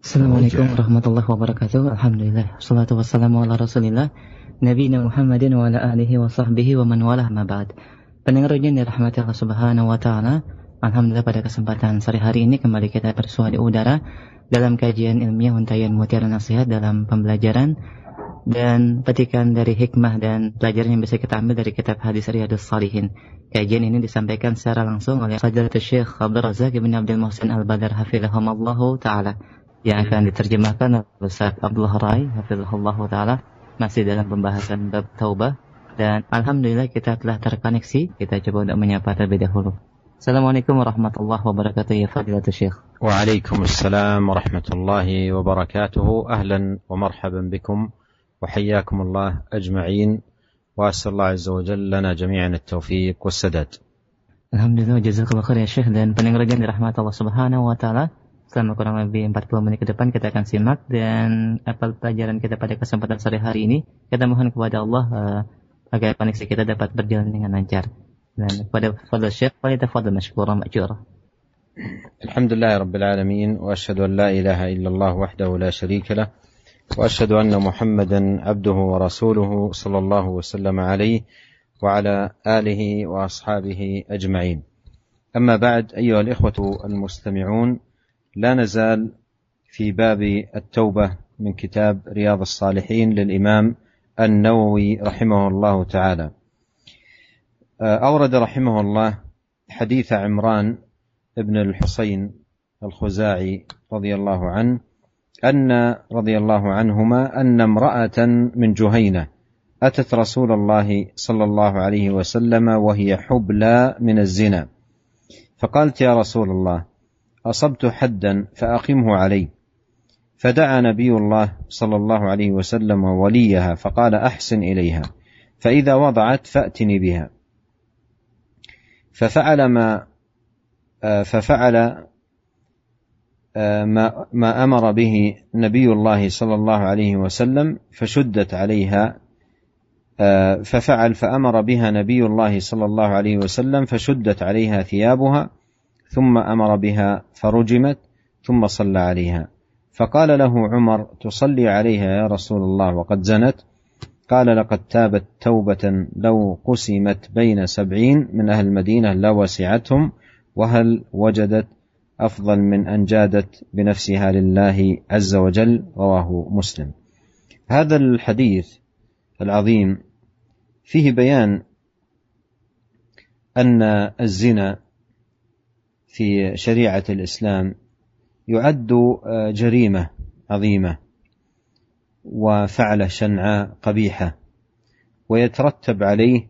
Assalamualaikum warahmatullahi wabarakatuh. Alhamdulillah, wassalatu wassalamu ala rasulillah Nabiyina Muhammadin wa ala alihi wa sahbihi wa man walah ma ba'd. Pendengar yang dirahmati Allah subhanahu wa ta'ala, alhamdulillah pada kesempatan sore hari ini kembali kita bersua di udara dalam kajian ilmiah Untayan Mutiara Nasihat dalam pembelajaran dan petikan dari hikmah dan pelajaran yang bisa kita ambil dari kitab hadis Riyadhus Shalihin. Kajian ini disampaikan secara langsung oleh Fadilatul Syekh Abdul Razak bin Abdul Muhsin Al-Badar hafizahumallahu ta'ala, yang akan diterjemahkan oleh Ustaz Abdullah Rai hafizahullah ta'ala, masih dalam pembahasan bab taubah. Dan alhamdulillah kita telah terkoneksi. Kita coba untuk menyapa terlebih dahulu. Assalamualaikum warahmatullahi wabarakatuh ya Fadilatul Syekh. Waalaikumsalam warahmatullahi wabarakatuh. Ahlan wa marhaban bikum wa hayyakumullah ajma'in wa as'alullah azza wa jalla lana jami'an at-taufiq was-sadad. Alhamdulillah, jazakallahu khair ya Syekh. Dan pendengar yang dirahmati Allah subhanahu wa ta'ala, selama kurang lebih 40 menit ke depan kita akan simak dan apa pelajaran kita pada kesempatan sore hari ini. Kita mohon kepada Allah agar koneksi kita dapat berjalan dengan lancar. Dan kepada Fadil Syekh, falyatafadhal mashkuran ma'jura. Alhamdulillah rabbil alamin wa asyhadu an la ilaha illallah wahdahu la syarika lah wa asyhadu anna Muhammadan abduhu wa rasuluhu sallallahu wasallam alayhi wa ala alihi wa ashabihi ajma'in. Amma ba'd, ayyuha al-ikhwatu al-mustami'un, لا نزال في باب التوبة من كتاب رياض الصالحين للإمام النووي رحمه الله تعالى. أورد رحمه الله حديث عمران ابن الحصين الخزاعي رضي الله عنه رضي الله عنهما أن امرأة من جهينة أتت رسول الله صلى الله عليه وسلم وهي حبلى من الزنا، فقالت يا رسول الله أصبت حدا فأقمه علي، فدعا نبي الله صلى الله عليه وسلم وليها فقال أحسن إليها، فإذا وضعت فأتني بها، ففعل ما أمر به نبي الله صلى الله عليه وسلم فشدت عليها، فأمر بها نبي الله صلى الله عليه وسلم فشدت عليها ثيابها، ثم أمر بها فرجمت، ثم صلى عليها، فقال له عمر تصلي عليها يا رسول الله وقد زنت؟ قال لقد تابت توبة لو قسمت بين 70 من أهل المدينة لوسعتهم، وهل وجدت أفضل من أن جادت بنفسها لله عز وجل. رواه مسلم. هذا الحديث العظيم فيه بيان أن الزنا في شريعة الإسلام يعد جريمة عظيمة وفعلة شنعاء قبيحة، ويترتب عليه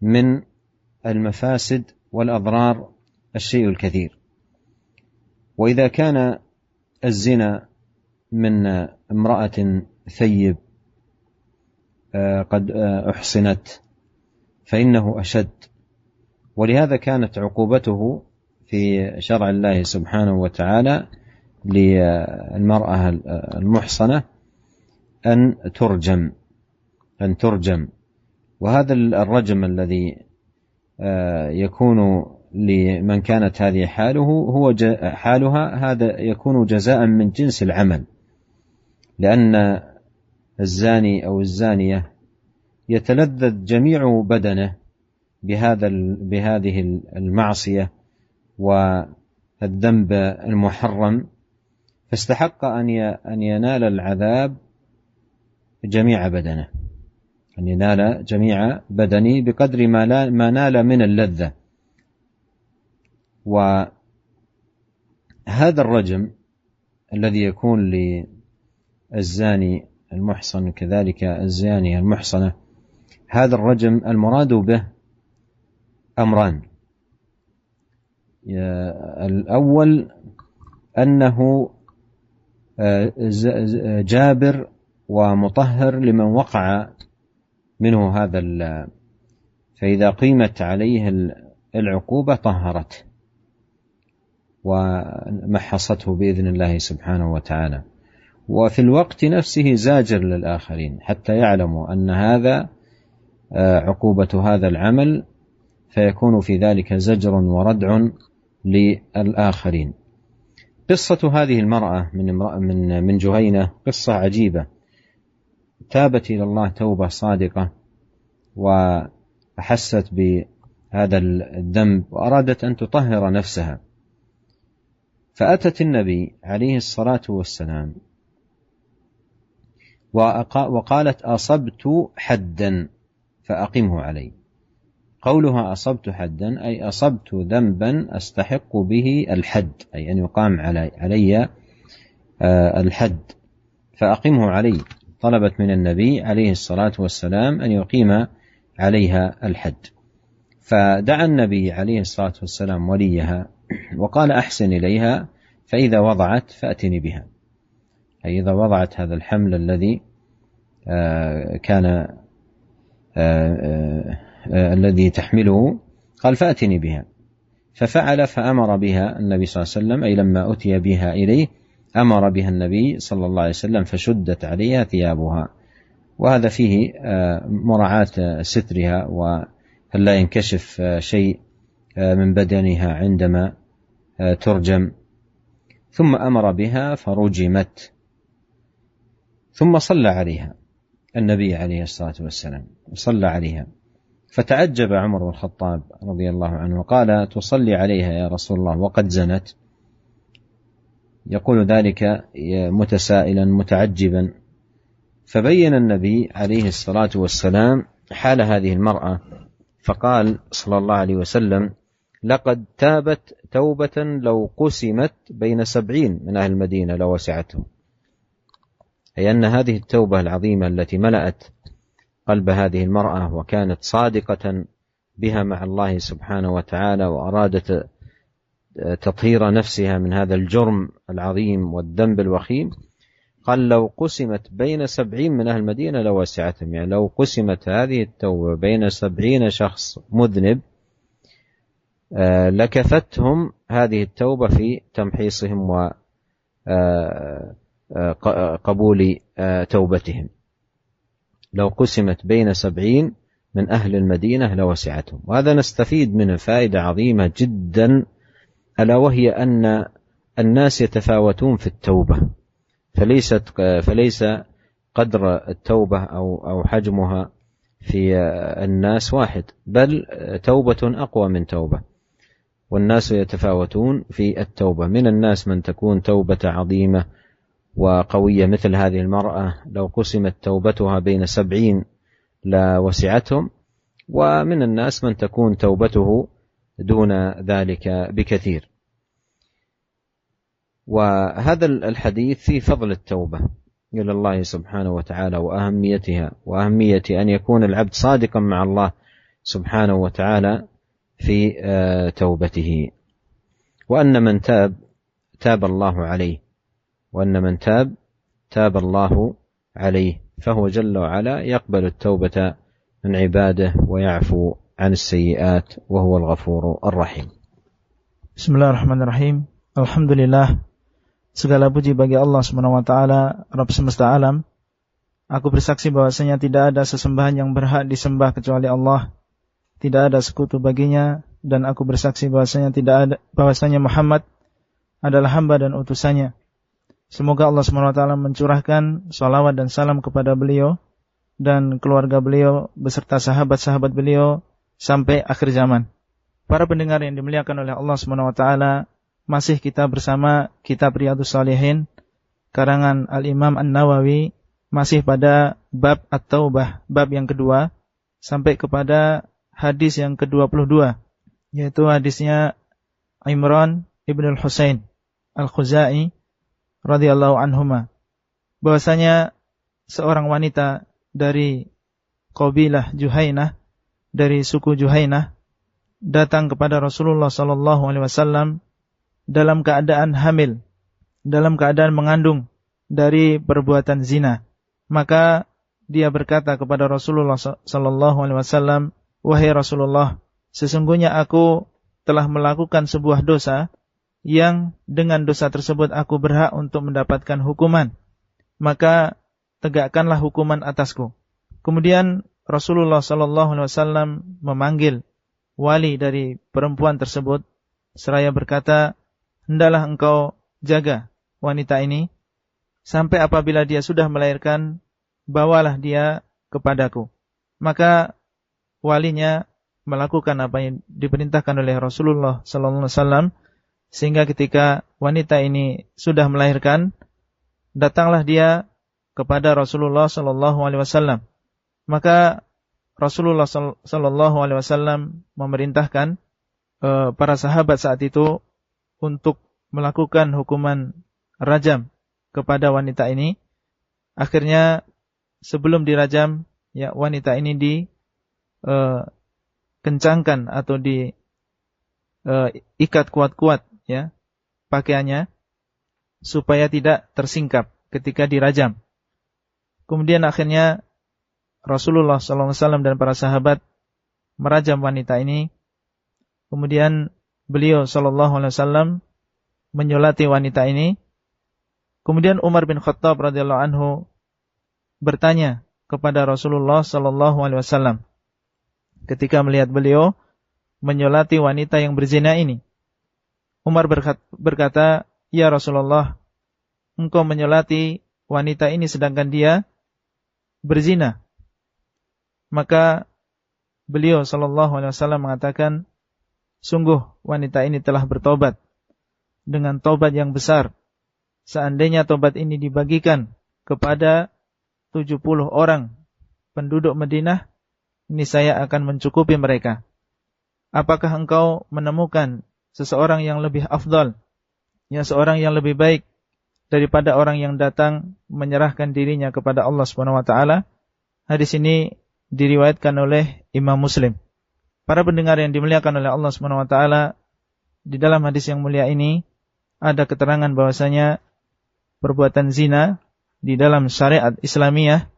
من المفاسد والأضرار الشيء الكثير. وإذا كان الزنا من امرأة ثيب قد أحصنت فإنه أشد، ولهذا كانت عقوبته في شرع الله سبحانه وتعالى للمرأة المحصنة أن ترجم. وهذا الرجم الذي يكون لمن كانت هذه حالها هذا يكون جزاء من جنس العمل، لأن الزاني أو الزانية يتلذذ جميع بدنه بهذه المعصية والذنب المحرم، فاستحق أن ينال العذاب جميع بدنه، أن ينال جميع بدنه بقدر ما نال من اللذة. وهذا الرجم الذي يكون للزاني المحصن كذلك الزانية المحصنة، هذا الرجم المراد به أمران. الأول أنه جابر ومطهر لمن وقع منه هذا، فإذا قيمت عليه العقوبة طهرته ومحصته بإذن الله سبحانه وتعالى، وفي الوقت نفسه زاجر للآخرين حتى يعلموا أن هذا عقوبة هذا العمل، فيكون في ذلك زجر وردع للآخرين. قصة هذه المرأة من جهينة قصة عجيبة. تابت إلى الله توبة صادقة وأحست بهذا الذنب وأرادت أن تطهر نفسها، فأتت النبي عليه الصلاة والسلام وقالت: أصبت حدا فأقمه علي. قولها أصبت حدا أي أصبت ذنبا أستحق به الحد، أي أن يقام علي الحد، فأقمه علي. طلبت من النبي عليه الصلاة والسلام أن يقيم عليها الحد، فدعا النبي عليه الصلاة والسلام وليها وقال: أحسن إليها، فإذا وضعت فأتني بها، أي إذا وضعت هذا الحمل الذي كان الذي تحمله، قال: فأتني بها. ففعل، فأمر بها النبي صلى الله عليه وسلم، أي لما أتي بها إليه أمر بها النبي صلى الله عليه وسلم فشدت عليها ثيابها. وهذا فيه مراعاة سترها وأن لا ينكشف شيء من بدنها عندما ترجم. ثم أمر بها فرجمت، ثم صلى عليها النبي عليه الصلاة والسلام، صلى عليها. فتعجب عمر بن الخطاب رضي الله عنه وقال: تصلي عليها يا رسول الله وقد زنت؟ يقول ذلك متسائلا متعجبا. فبين النبي عليه الصلاة والسلام حال هذه المرأة، فقال صلى الله عليه وسلم: لقد تابت توبة لو قسمت بين 70 من أهل المدينة لوسعتهم. أي أن هذه التوبة العظيمة التي ملأت قلب هذه المرأة وكانت صادقة بها مع الله سبحانه وتعالى، وأرادت تطهير نفسها من هذا الجرم العظيم والذنب الوخيم، قال: لو قسمت بين 70 من أهل المدينة لوسعتهم. يعني لو قسمت هذه التوبة بين 70 شخص مذنب لكفتهم هذه التوبة في تمحيصهم وقبول توبتهم. لو قسمت بين 70 من أهل المدينة لوسعتهم. وهذا نستفيد منه فائدة عظيمة جدا، ألا وهي أن الناس يتفاوتون في التوبة، فليس قدر التوبة أو حجمها في الناس واحد، بل توبة أقوى من توبة، والناس يتفاوتون في التوبة. من الناس من تكون توبة عظيمة وقوية مثل هذه المرأة لو قسمت توبتها بين 70 لوسعتهم، ومن الناس من تكون توبته دون ذلك بكثير. وهذا الحديث في فضل التوبة إلى الله سبحانه وتعالى وأهميتها، وأهمية أن يكون العبد صادقا مع الله سبحانه وتعالى في توبته، وأن من تاب الله عليه، وأن من تاب الله عليه، فهو جل وعلا يقبل التوبة من عباده ويعفو عن السيئات، وهو الغفور الرحيم. Bismillahirrahmanirrahim. Alhamdulillah, segala puji bagi Allah SWT, Rabb semesta alam. Aku bersaksi bahwasanya tidak ada sesembahan yang berhak disembah kecuali Allah, tidak ada sekutu baginya, dan aku bersaksi bahwasanya Muhammad adalah hamba dan utusannya. Semoga Allah SWT mencurahkan salawat dan salam kepada beliau dan keluarga beliau beserta sahabat-sahabat beliau sampai akhir zaman. Para pendengar yang dimuliakan oleh Allah SWT, masih kita bersama kitab Riyadhus Shalihin karangan Al-Imam An-Nawawi, masih pada bab At-Taubah, bab yang kedua, sampai kepada hadis yang ke-22, yaitu hadisnya Imran ibn al-Husain Al-Khuzai radhiyallahu anhuma, bahwasanya seorang wanita dari kabilah Juhainah, dari suku Juhainah, datang kepada Rasulullah sallallahu alaihi wasallam dalam keadaan hamil, dalam keadaan mengandung dari perbuatan zina. Maka dia berkata kepada Rasulullah sallallahu alaihi wasallam, "Wahai Rasulullah, sesungguhnya aku telah melakukan sebuah dosa yang dengan dosa tersebut aku berhak untuk mendapatkan hukuman. Maka tegakkanlah hukuman atasku." Kemudian Rasulullah sallallahu alaihi wasallam memanggil wali dari perempuan tersebut seraya berkata, "Hendaklah engkau jaga wanita ini sampai apabila dia sudah melahirkan, bawalah dia kepadaku. Maka walinya melakukan apa yang diperintahkan oleh Rasulullah sallallahu alaihi wasallam, sehingga ketika wanita ini sudah melahirkan, datanglah dia kepada Rasulullah sallallahu alaihi wasallam. Maka Rasulullah sallallahu alaihi wasallam memerintahkan para sahabat saat itu untuk melakukan hukuman rajam kepada wanita ini. Akhirnya sebelum dirajam, ya, wanita ini kencangkan atau ikat kuat-kuat, ya, pakaiannya supaya tidak tersingkap ketika dirajam. Kemudian akhirnya Rasulullah SAW dan para sahabat merajam wanita ini. Kemudian beliau SAW menyolati wanita ini. Kemudian Umar bin Khattab radhiyallahu anhu bertanya kepada Rasulullah SAW ketika melihat beliau menyolati wanita yang berzina ini. Umar berkata, "Ya Rasulullah, engkau menyolati wanita ini sedangkan dia berzina." Maka beliau SAW mengatakan, "Sungguh wanita ini telah bertobat dengan tobat yang besar. Seandainya tobat ini dibagikan kepada 70 orang penduduk Madinah, niscaya akan mencukupi mereka. Apakah engkau menemukan seseorang yang lebih afdal, ya, seorang yang lebih baik daripada orang yang datang menyerahkan dirinya kepada Allah Subhanahu wa taala?" Hadis ini diriwayatkan oleh Imam Muslim. Para pendengar yang dimuliakan oleh Allah Subhanahu wa taala, di dalam hadis yang mulia ini ada keterangan bahwasanya perbuatan zina di dalam syariat Islamiyah,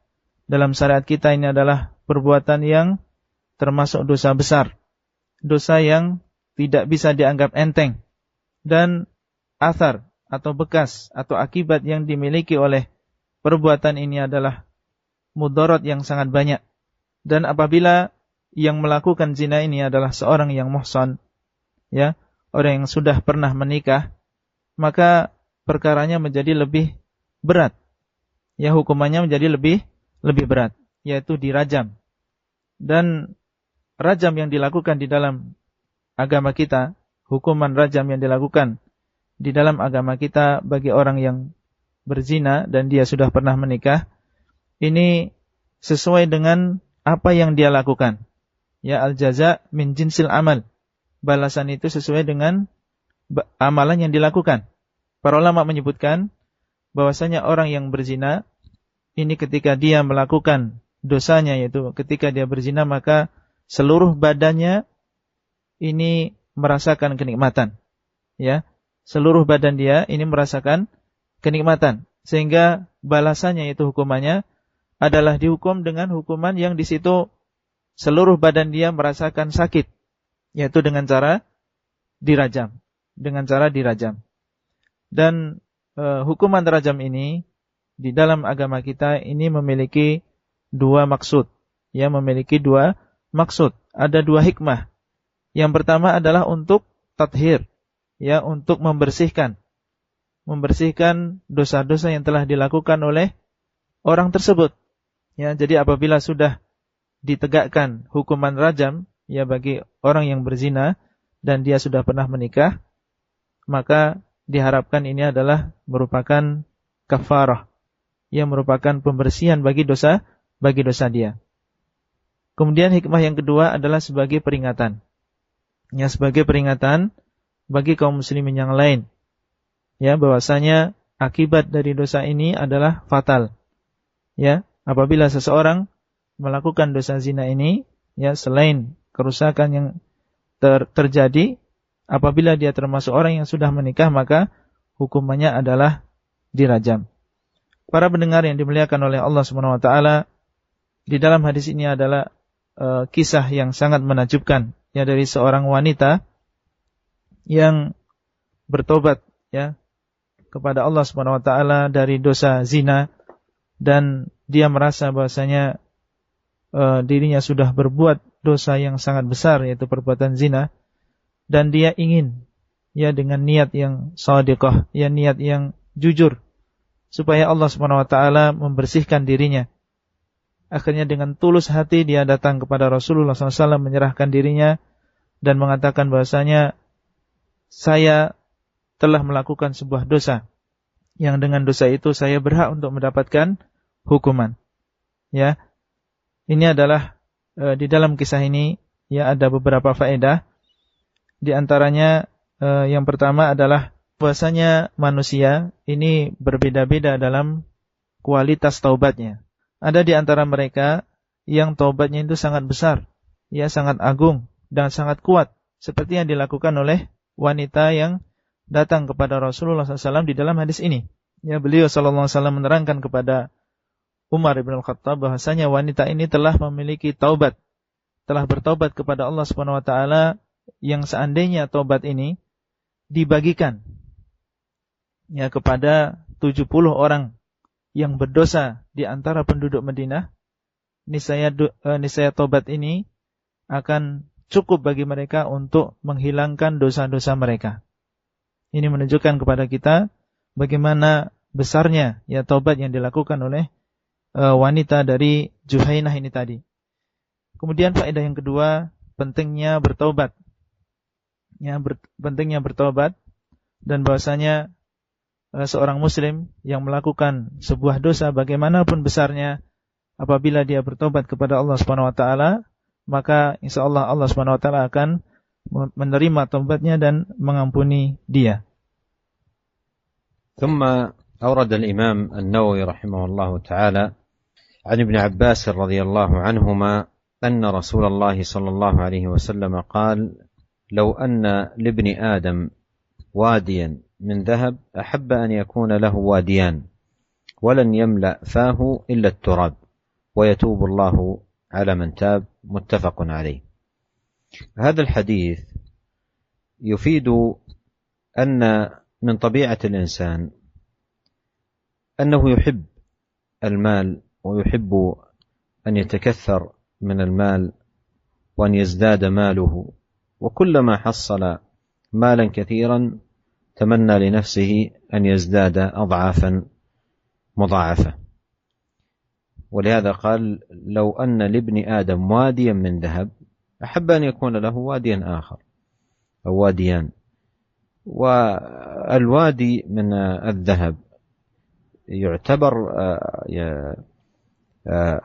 dalam syariat kita ini adalah perbuatan yang termasuk dosa besar, dosa yang tidak bisa dianggap enteng, dan athar atau bekas atau akibat yang dimiliki oleh perbuatan ini adalah mudarat yang sangat banyak. Dan apabila yang melakukan zina ini adalah seorang yang muhsan, ya, orang yang sudah pernah menikah, maka perkaranya menjadi lebih berat. Ya, hukumannya menjadi lebih berat, yaitu dirajam. Dan rajam yang dilakukan di dalam agama kita, hukuman rajam yang dilakukan di dalam agama kita bagi orang yang berzina dan dia sudah pernah menikah, ini sesuai dengan apa yang dia lakukan. Ya, al-jaza min jinsil amal. Balasan itu sesuai dengan amalan yang dilakukan. Para ulama menyebutkan bahwasanya orang yang berzina ini ketika dia melakukan dosanya, yaitu ketika dia berzina, maka seluruh badannya ini merasakan kenikmatan. Ya, seluruh badan dia ini merasakan kenikmatan, sehingga balasannya, yaitu hukumannya, adalah dihukum dengan hukuman yang di situ seluruh badan dia merasakan sakit, yaitu dengan cara dirajam. Dan hukuman rajam ini di dalam agama kita ini memiliki dua maksud. Ya, memiliki dua maksud. Ada dua hikmah. Yang pertama adalah untuk tathir, ya, untuk membersihkan dosa-dosa yang telah dilakukan oleh orang tersebut. Ya, jadi apabila sudah ditegakkan hukuman rajam, ya, bagi orang yang berzina dan dia sudah pernah menikah, maka diharapkan ini adalah merupakan kafarah, yang merupakan pembersihan bagi dosa dia. Kemudian hikmah yang kedua adalah sebagai peringatan. Ya, sebagai peringatan bagi kaum muslimin yang lain. Ya, bahwasanya akibat dari dosa ini adalah fatal. Ya, apabila seseorang melakukan dosa zina ini, ya, selain kerusakan yang terjadi, apabila dia termasuk orang yang sudah menikah, maka hukumannya adalah dirajam. Para pendengar yang dimuliakan oleh Allah Subhanahu wa taala, di dalam hadis ini adalah kisah yang sangat menakjubkan, ya, dari seorang wanita yang bertobat, ya, kepada Allah Subhanahu wa taala dari dosa zina, dan dia merasa bahwasanya dirinya sudah berbuat dosa yang sangat besar, yaitu perbuatan zina, dan dia ingin ya dengan niat yang shadiqah, ya niat yang jujur, supaya Allah Subhanahu wa taala membersihkan dirinya. Akhirnya dengan tulus hati dia datang kepada Rasulullah SAW, menyerahkan dirinya dan mengatakan bahwasanya saya telah melakukan sebuah dosa, yang dengan dosa itu saya berhak untuk mendapatkan hukuman. Ya, ini adalah di dalam kisah ini ya ada beberapa faedah. Di antaranya yang pertama adalah bahwasanya manusia ini berbeda-beda dalam kualitas taubatnya. Ada di antara mereka yang taubatnya itu sangat besar, ya sangat agung dan sangat kuat, seperti yang dilakukan oleh wanita yang datang kepada Rasulullah SAW di dalam hadis ini. Ya, beliau SAW menerangkan kepada Umar ibn al-Khattab bahwasanya wanita ini telah memiliki taubat, telah bertaubat kepada Allah Subhanahu wa taala, yang seandainya taubat ini dibagikan ya kepada 70 orang yang berdosa di antara penduduk Madinah, niscaya taubat ini akan cukup bagi mereka untuk menghilangkan dosa-dosa mereka. Ini menunjukkan kepada kita bagaimana besarnya ya taubat yang dilakukan oleh wanita dari Juhainah ini tadi. Kemudian faedah yang kedua, pentingnya bertaubat. Ya, pentingnya bertaubat, dan bahwasanya seorang muslim yang melakukan sebuah dosa bagaimanapun besarnya, apabila dia bertobat kepada Allah Subhanahu wa taala, maka insyaallah Allah Subhanahu wa taala akan menerima taubatnya dan mengampuni dia. ثم أورد الإمام النووي رحمه الله تعالى عن ابن عباس رضي الله عنهما أن رسول الله صلى الله عليه وسلم قال: لو أن لابن آدم واديا من ذهب أحب أن يكون له واديان ولن يملأ فاه إلا التراب ويتوب الله على من تاب. متفق عليه. هذا الحديث يفيد أن من طبيعة الإنسان أنه يحب المال ويحب أن يتكثر من المال وأن يزداد ماله، وكلما حصل مالا كثيرا تمنى لنفسه أن يزداد أضعافا مضاعفة. ولهذا قال: لو أن لابن آدم واديا من ذهب أحب أن يكون له واديا آخر أو واديان. والوادي من الذهب يعتبر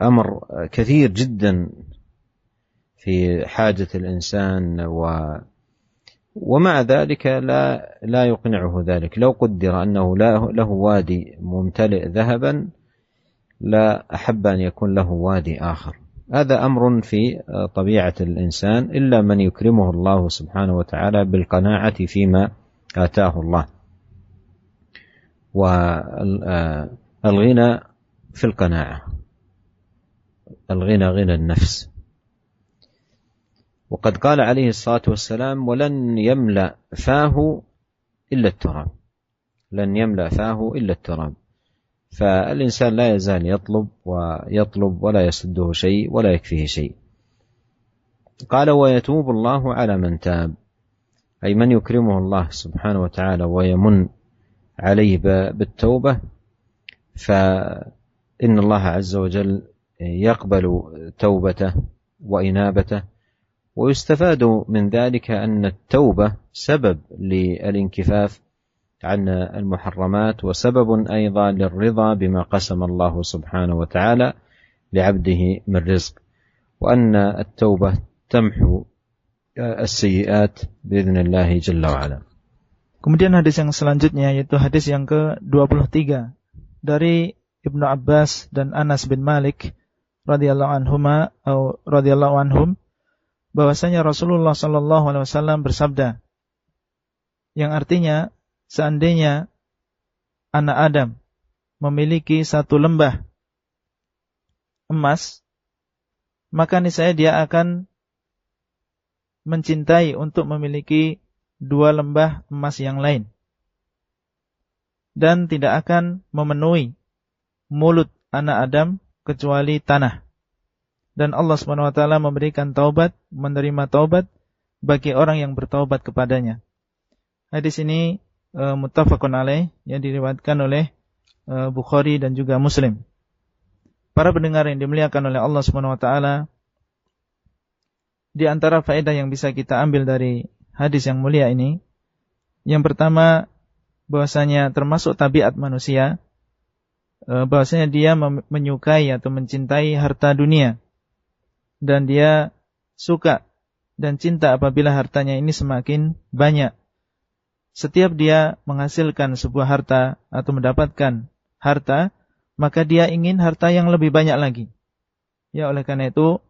أمر كثير جدا في حاجة الإنسان، ومع ذلك لا يقنعه ذلك. لو قدر أنه له وادي ممتلئ ذهبا لا أحب أن يكون له وادي آخر. هذا أمر في طبيعة الإنسان، إلا من يكرمه الله سبحانه وتعالى بالقناعة فيما آتاه الله. والغنى في القناعة، الغنى غنى النفس. وقد قال عليه الصلاة والسلام: ولن يملأ فاه إلا التراب. لن يملأ فاه إلا التراب. فالإنسان لا يزال يطلب ويطلب ولا يسده شيء ولا يكفيه شيء. قال: ويتوب الله على من تاب، أي من يكرمه الله سبحانه وتعالى ويمن عليه بالتوبة، فإن الله عز وجل يقبل توبته وإنابته. ويستفاد من ذلك أن التوبة سبب للانكفاف عن المحرمات، وسبب أيضا للرضا بما قسم الله سبحانه وتعالى لعبده من رزق، وأن التوبة تمحو السيئات بإذن الله جل وعلا. Kemudian hadis yang selanjutnya, yaitu hadis yang ke-23 dari Ibnu Abbas dan Anas bin Malik radhiyallahu anhum, bahwasanya Rasulullah sallallahu alaihi wasallam bersabda, yang artinya seandainya anak Adam memiliki satu lembah emas, maka niscaya dia akan mencintai untuk memiliki 2 lembah emas yang lain, dan tidak akan memenuhi mulut anak Adam kecuali tanah. Dan Allah SWT memberikan taubat, menerima taubat bagi orang yang bertaubat kepadanya. Hadis ini muttafaqun alaih, yang diriwayatkan oleh Bukhari dan juga Muslim. Para pendengar yang dimuliakan oleh Allah Subhanahu wa taala, di antara faedah yang bisa kita ambil dari hadis yang mulia ini, yang pertama, bahwasanya termasuk tabiat manusia, bahwasanya dia menyukai atau mencintai harta dunia, dan dia suka dan cinta apabila hartanya ini semakin banyak. Setiap dia menghasilkan sebuah harta atau mendapatkan harta, maka dia ingin harta yang lebih banyak lagi. Ya, oleh karena itu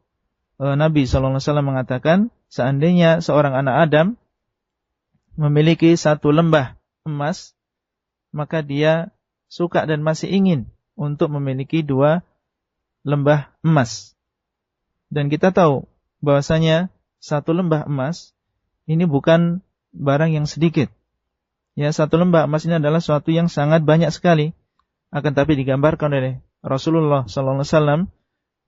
Nabi SAW mengatakan, seandainya seorang anak Adam memiliki satu lembah emas, maka dia suka dan masih ingin untuk memiliki 2 lembah emas. Dan kita tahu bahwasanya satu lembah emas ini bukan barang yang sedikit. Ya, satu lembah emas ini adalah sesuatu yang sangat banyak sekali. Akan tapi digambarkan oleh Rasulullah SAW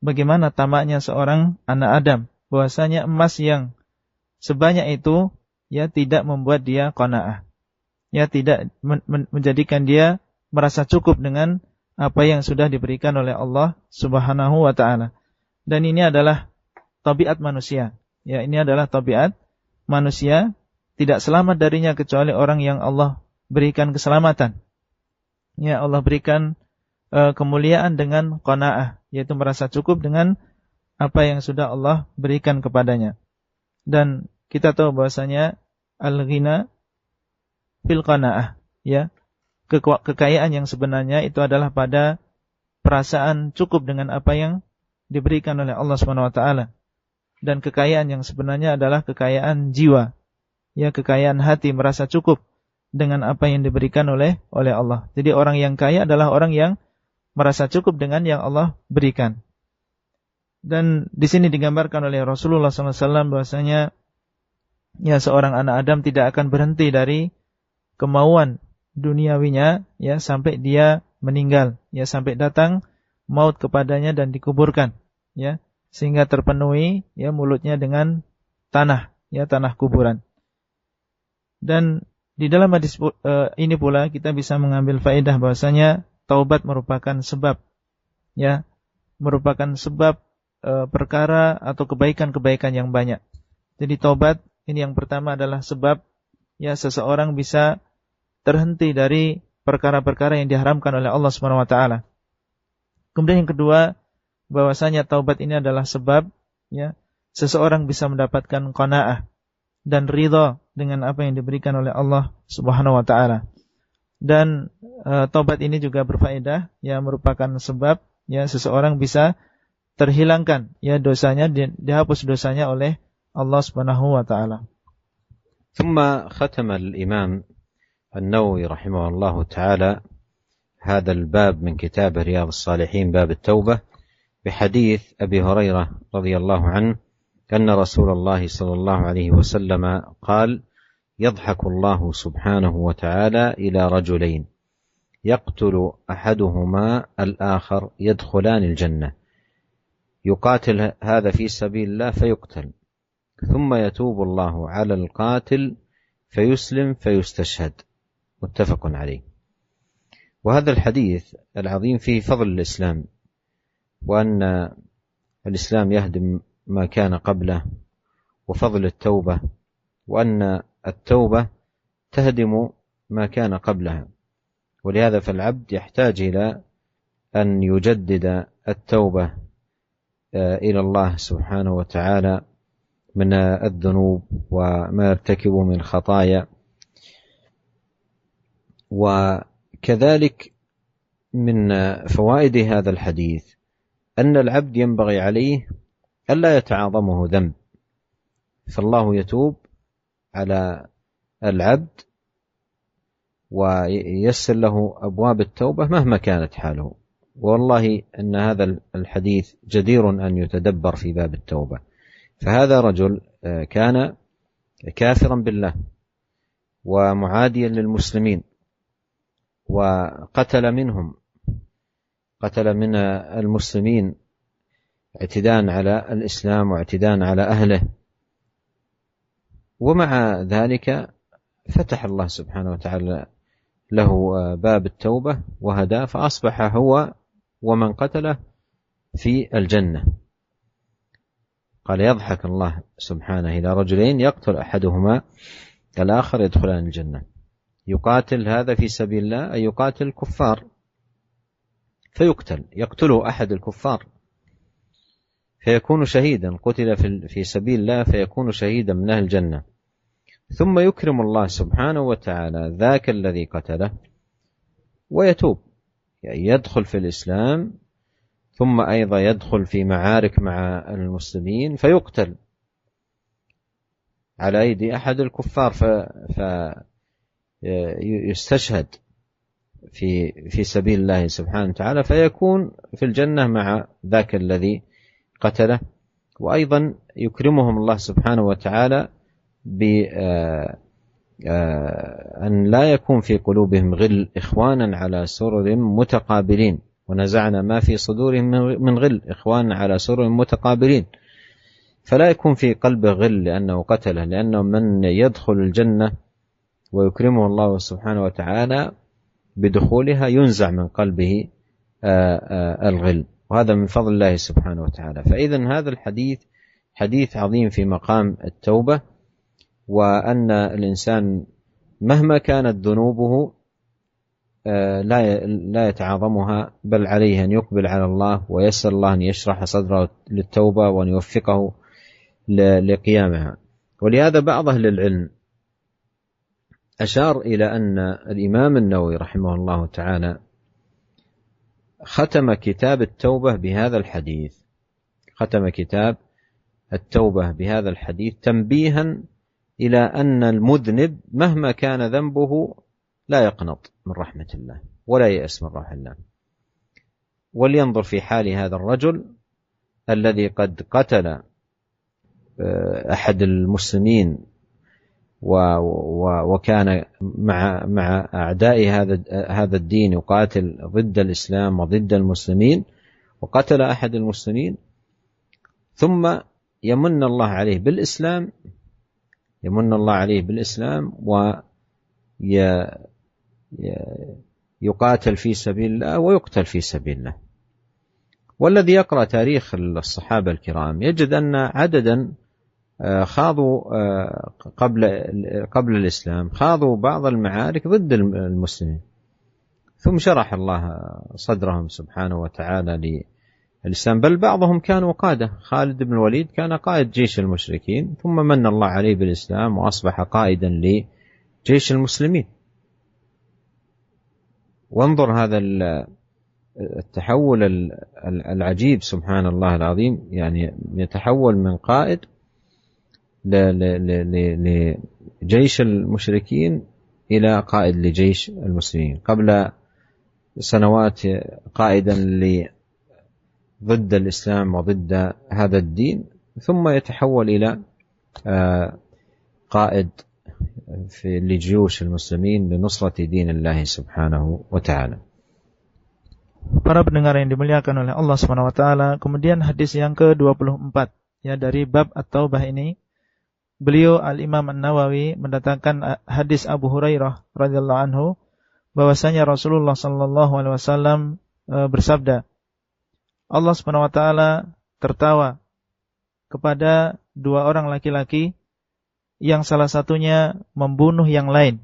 bagaimana tamaknya seorang anak Adam, bahwasanya emas yang sebanyak itu ya tidak membuat dia qanaah. Ya, tidak menjadikan dia merasa cukup dengan apa yang sudah diberikan oleh Allah Subhanahu wa taala. Dan ini adalah tabiat manusia. Ya, ini adalah tabiat manusia, tidak selamat darinya kecuali orang yang Allah berikan keselamatan. Ya, Allah berikan kemuliaan dengan qanaah, yaitu merasa cukup dengan apa yang sudah Allah berikan kepadanya. Dan kita tahu bahwasanya al-ghina fil qanaah, ya. Kekayaan yang sebenarnya itu adalah pada perasaan cukup dengan apa yang diberikan oleh Allah Subhanahu wa taala. Dan kekayaan yang sebenarnya adalah kekayaan jiwa. Ya, kekayaan hati, merasa cukup dengan apa yang diberikan oleh Allah. Jadi orang yang kaya adalah orang yang merasa cukup dengan yang Allah berikan. Dan di sini digambarkan oleh Rasulullah SAW bahwasanya ya, seorang anak Adam tidak akan berhenti dari kemauan duniawinya ya sampai dia meninggal, ya sampai datang maut kepadanya dan dikuburkan, ya sehingga terpenuhi ya mulutnya dengan tanah, ya tanah kuburan. Dan di dalam hadis ini pula kita bisa mengambil faedah bahwasanya taubat merupakan sebab, ya merupakan sebab perkara atau kebaikan-kebaikan yang banyak. Jadi taubat ini yang pertama adalah sebab ya seseorang bisa terhenti dari perkara-perkara yang diharamkan oleh Allah Subhanahu wa taala. Kemudian yang kedua, bahwasanya taubat ini adalah sebab ya seseorang bisa mendapatkan qanaah dan ridha dengan apa yang diberikan oleh Allah Subhanahu wa taala. Dan taubat ini juga berfaedah, ya merupakan sebab ya seseorang bisa terhilangkan ya dosanya, dihapus dosanya oleh Allah Subhanahu wa taala. ثم ختم الإمام النووي رحمه الله تعالى هذا الباب من كتاب رياض الصالحين باب التوبة بحديث أبي هريرة رضي الله عنه أن رسول الله صلى الله عليه وسلم قال: يضحك الله سبحانه وتعالى إلى رجلين يقتل أحدهما الآخر يدخلان الجنة، يقاتل هذا في سبيل الله فيقتل، ثم يتوب الله على القاتل فيسلم فيستشهد. متفق عليه. وهذا الحديث العظيم فيه فضل الإسلام، وأن الإسلام يهدم ما كان قبله، وفضل التوبة، وأن التوبة تهدم ما كان قبلها. ولهذا فالعبد يحتاج إلى أن يجدد التوبة إلى الله سبحانه وتعالى من الذنوب وما يرتكب من خطايا. وكذلك من فوائد هذا الحديث أن العبد ينبغي عليه ألا يتعاظمه ذنب، فالله يتوب على العبد وييسر له أبواب التوبة مهما كانت حاله. والله أن هذا الحديث جدير أن يتدبر في باب التوبة. فهذا رجل كان كافرا بالله ومعاديا للمسلمين، وقتل من المسلمين اعتداء على الإسلام واعتداء على أهله، ومع ذلك فتح الله سبحانه وتعالى له باب التوبة وهداه، فأصبح هو ومن قتله في الجنة. قال يضحك الله سبحانه إلى رجلين يقتل أحدهما الآخر يدخلان الجنة. يقاتل هذا في سبيل الله، أي يقاتل الكفار يقتله أحد الكفار فيكون شهيدا، قتل في سبيل الله فيكون شهيدا من أهل الجنة. ثم يكرم الله سبحانه وتعالى ذاك الذي قتله ويتوب، يعني يدخل في الإسلام، ثم أيضا يدخل في معارك مع المسلمين فيقتل على أيدي أحد الكفار فيستشهد في سبيل الله سبحانه وتعالى، فيكون في الجنة مع ذاك الذي قتله. وأيضا يكرمهم الله سبحانه وتعالى بأن لا يكون في قلوبهم غل، إخوانا على سرر متقابلين، ونزعنا ما في صدورهم من غل، إخوانا على سرر متقابلين، فلا يكون في قلبه غل لأنه قتله، لأنه من يدخل الجنة ويكرمه الله سبحانه وتعالى بدخولها ينزع من قلبه الغل، وهذا من فضل الله سبحانه وتعالى. فإذن هذا الحديث حديث عظيم في مقام التوبة، وأن الإنسان مهما كانت ذنوبه لا يتعاظمها، بل عليه أن يقبل على الله ويسأل الله أن يشرح صدره للتوبة وأن يوفقه لقيامها. ولهذا بعض أهل العلم أشار إلى أن الإمام النووي رحمه الله تعالى ختم كتاب التوبة بهذا الحديث، ختم كتاب التوبة بهذا الحديث تنبيها إلى أن المذنب مهما كان ذنبه لا يقنط من رحمة الله ولا يأس من روح الله. ولينظر في حال هذا الرجل الذي قد قتل أحد المسلمين وكان مع أعداء هذا الدين يقاتل ضد الإسلام وضد المسلمين، وقتل أحد المسلمين، ثم يمن الله عليه بالإسلام، يمن الله عليه بالإسلام ويقاتل في سبيل الله ويقتل في سبيل الله. والذي يقرأ تاريخ الصحابة الكرام يجد أن عددا خاضوا قبل الإسلام، خاضوا بعض المعارك ضد المسلمين، ثم شرح الله صدرهم سبحانه وتعالى للإسلام، بل بعضهم كانوا قادة. خالد بن الوليد كان قائد جيش المشركين، ثم من الله عليه بالإسلام وأصبح قائدا لجيش المسلمين. وانظر هذا التحول العجيب سبحان الله العظيم، يعني يتحول من قائد لجيش المشركين إلى قائد لجيش المسلمين، قبل سنوات قائدا ضد الإسلام وضد هذا الدين، ثم يتحول إلى قائد لجيوش المسلمين لنصرة دين الله سبحانه وتعالى. Para pendengar yang dimuliakan oleh Allah Subhanahu wa taala, kemudian hadis yang ke-24 ya dari bab At-Taubah ini, beliau Al-Imam An-Nawawi mendatangkan hadis Abu Hurairah radhiyallahu anhu bahwasanya Rasulullah sallallahu alaihi wasallam bersabda, Allah Subhanahu wa taala tertawa kepada dua orang laki-laki yang salah satunya membunuh yang lain.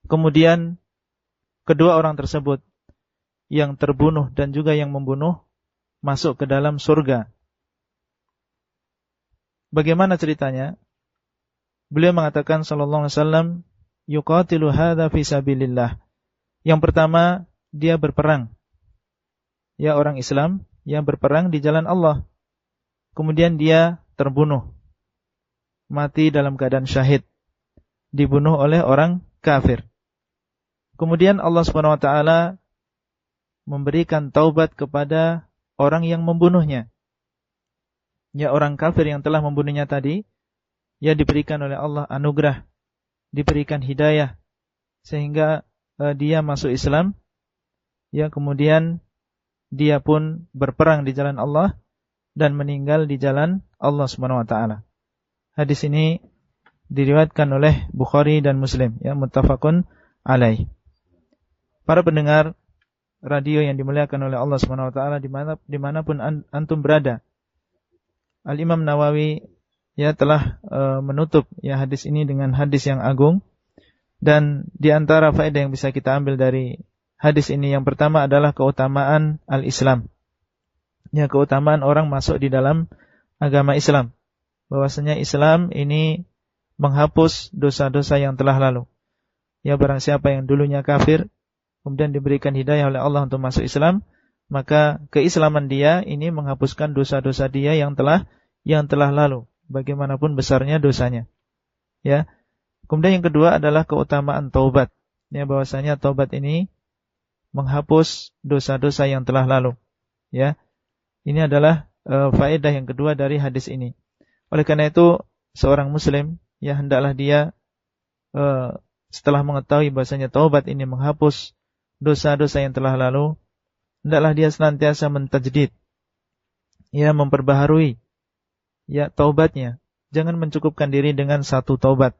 Kemudian kedua orang tersebut, yang terbunuh dan juga yang membunuh, masuk ke dalam surga. Bagaimana ceritanya? Beliau mengatakan sallallahu alaihi wasallam, yuqatilu hadza fi sabilillah. Yang pertama, dia berperang. Ya, orang Islam yang berperang di jalan Allah. Kemudian dia terbunuh, mati dalam keadaan syahid, dibunuh oleh orang kafir. Kemudian Allah Subhanahu wa taala memberikan taubat kepada orang yang membunuhnya. Ya, orang kafir yang telah membunuhnya tadi, ya diberikan oleh Allah anugerah, diberikan hidayah sehingga dia masuk Islam. Ya, kemudian dia pun berperang di jalan Allah dan meninggal di jalan Allah Subhanahu wa taala. Hadis ini diriwayatkan oleh Bukhari dan Muslim, ya, muttafaqun alaih. Para pendengar radio yang dimuliakan oleh Allah Subhanahu wa taala dimanapun antum berada, Al-Imam Nawawi ya telah menutup ya hadis ini dengan hadis yang agung. Dan di antara faedah yang bisa kita ambil dari hadis ini, yang pertama adalah keutamaan al-Islam. Ya, keutamaan orang masuk di dalam agama Islam. Bahwasanya Islam ini menghapus dosa-dosa yang telah lalu. Ya, barang siapa yang dulunya kafir kemudian diberikan hidayah oleh Allah untuk masuk Islam, maka keislaman dia ini menghapuskan dosa-dosa dia yang telah lalu, bagaimanapun besarnya dosanya. Ya. Kemudian yang kedua adalah keutamaan taubat. Ya, bahwasanya taubat ini menghapus dosa-dosa yang telah lalu. Ya. Ini adalah faedah yang kedua dari hadis ini. Oleh karena itu, seorang muslim ya hendaklah dia setelah mengetahui bahwasanya taubat ini menghapus dosa-dosa yang telah lalu, hendaklah dia senantiasa mentajdid. Ya, memperbaharui ya taubatnya. Jangan mencukupkan diri dengan satu taubat.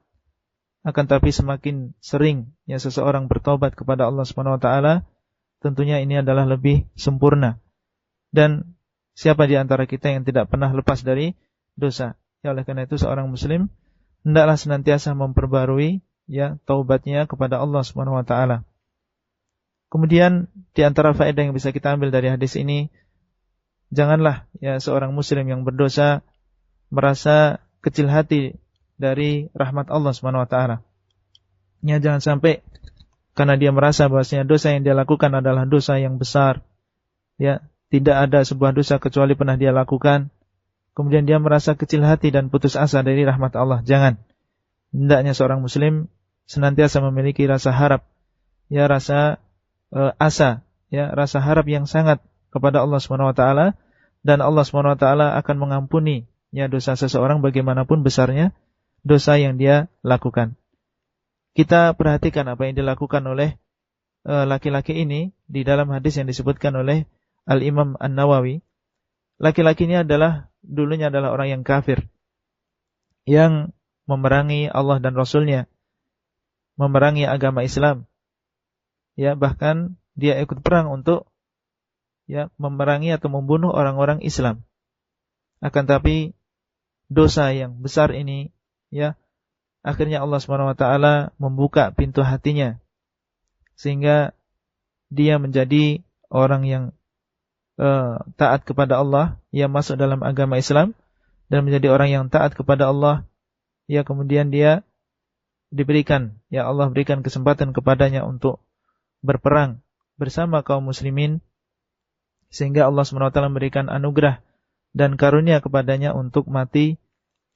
Akan tapi semakin sering ya seseorang bertobat kepada Allah Subhanahu wa taala, tentunya ini adalah lebih sempurna. Dan siapa di antara kita yang tidak pernah lepas dari dosa? Ya, oleh karena itu seorang muslim hendaklah senantiasa memperbarui ya taubatnya kepada Allah Subhanahu wa taala. Kemudian di antara faedah yang bisa kita ambil dari hadis ini, janganlah ya seorang muslim yang berdosa merasa kecil hati dari rahmat Allah Subhanahu wa taala. Ya, jangan sampai karena dia merasa bahwasanya dosa yang dia lakukan adalah dosa yang besar. Ya, tidak ada sebuah dosa kecuali pernah dia lakukan. Kemudian dia merasa kecil hati dan putus asa dari rahmat Allah. Jangan. Hendaknya seorang muslim senantiasa memiliki rasa harap, ya rasa asa, ya rasa harap yang sangat kepada Allah Subhanahu wa taala, dan Allah Subhanahu wa taala akan mengampuni ya dosa seseorang bagaimanapun besarnya dosa yang dia lakukan. Kita perhatikan apa yang dilakukan oleh laki-laki ini di dalam hadis yang disebutkan oleh Al-Imam An-Nawawi. Laki-laki ini dulunya adalah orang yang kafir, yang memerangi Allah dan Rasulnya, memerangi agama Islam. Ya, bahkan dia ikut perang untuk ya memerangi atau membunuh orang-orang Islam. Akan tapi dosa yang besar ini ya akhirnya Allah Subhanahu wa taala membuka pintu hatinya sehingga dia menjadi orang yang taat kepada Allah, ia masuk dalam agama Islam dan menjadi orang yang taat kepada Allah. Ya, kemudian dia diberikan, ya Allah berikan kesempatan kepadanya untuk berperang bersama kaum muslimin, sehingga Allah SWT memberikan anugerah dan karunia kepadanya untuk mati